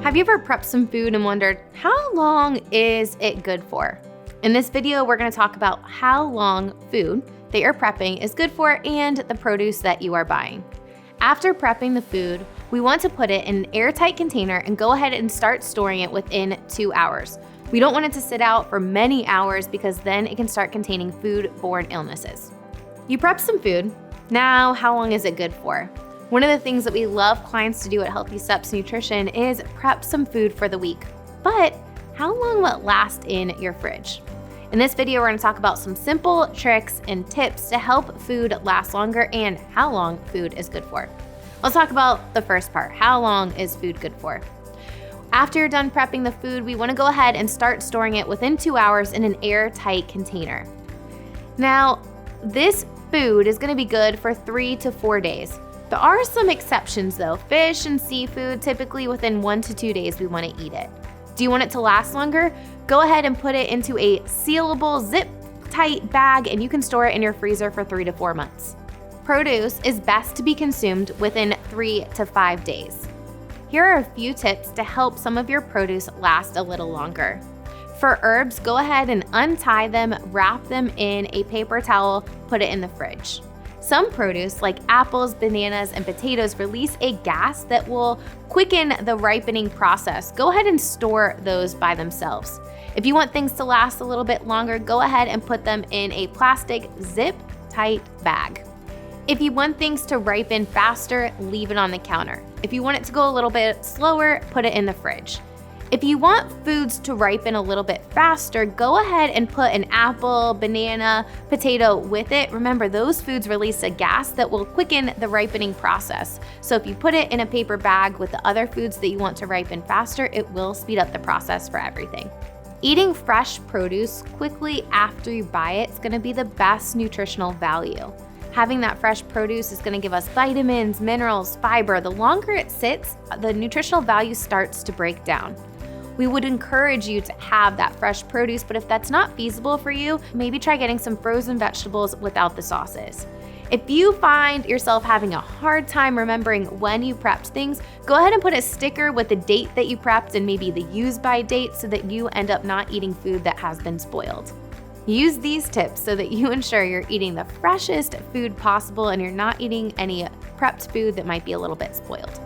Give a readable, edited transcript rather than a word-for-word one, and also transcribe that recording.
Have you ever prepped some food and wondered, how long is it good for? In this video, we're going to talk about how long food that you're prepping is good for and the produce that you are buying. After prepping the food, we want to put it in an airtight container and go ahead and start storing it within 2 hours. We don't want it to sit out for many hours because then it can start containing food-borne illnesses. You prep some food. Now, how long is it good for? One of the things that we love clients to do at Healthy Steps Nutrition is prep some food for the week. But how long will it last in your fridge? In this video, we're going to talk about some simple tricks and tips to help food last longer and how long food is good for. Let's talk about the first part. How long is food good for? After you're done prepping the food, we want to go ahead and start storing it within 2 hours in an airtight container. Now, this food is going to be good for 3 to 4 days. There are some exceptions though. Fish and seafood, typically within 1 to 2 days we want to eat it. Do you want it to last longer? Go ahead and put it into a sealable, zip-tight bag and you can store it in your freezer for 3 to 4 months. Produce is best to be consumed within 3 to 5 days. Here are a few tips to help some of your produce last a little longer. For herbs, go ahead and untie them, wrap them in a paper towel, put it in the fridge. Some produce, like apples, bananas, and potatoes, release a gas that will quicken the ripening process. Go ahead and store those by themselves. If you want things to last a little bit longer, go ahead and put them in a plastic zip-tight bag. If you want things to ripen faster, leave it on the counter. If you want it to go a little bit slower, put it in the fridge. If you want foods to ripen a little bit faster, go ahead and put an apple, banana, potato with it. Remember, those foods release a gas that will quicken the ripening process. So if you put it in a paper bag with the other foods that you want to ripen faster, it will speed up the process for everything. Eating fresh produce quickly after you buy it is going to be the best nutritional value. Having that fresh produce is going to give us vitamins, minerals, fiber. The longer it sits, the nutritional value starts to break down. We would encourage you to have that fresh produce, but if that's not feasible for you, maybe try getting some frozen vegetables without the sauces. If you find yourself having a hard time remembering when you prepped things, go ahead and put a sticker with the date that you prepped and maybe the use by date so that you end up not eating food that has been spoiled. Use these tips so that you ensure you're eating the freshest food possible and you're not eating any prepped food that might be a little bit spoiled.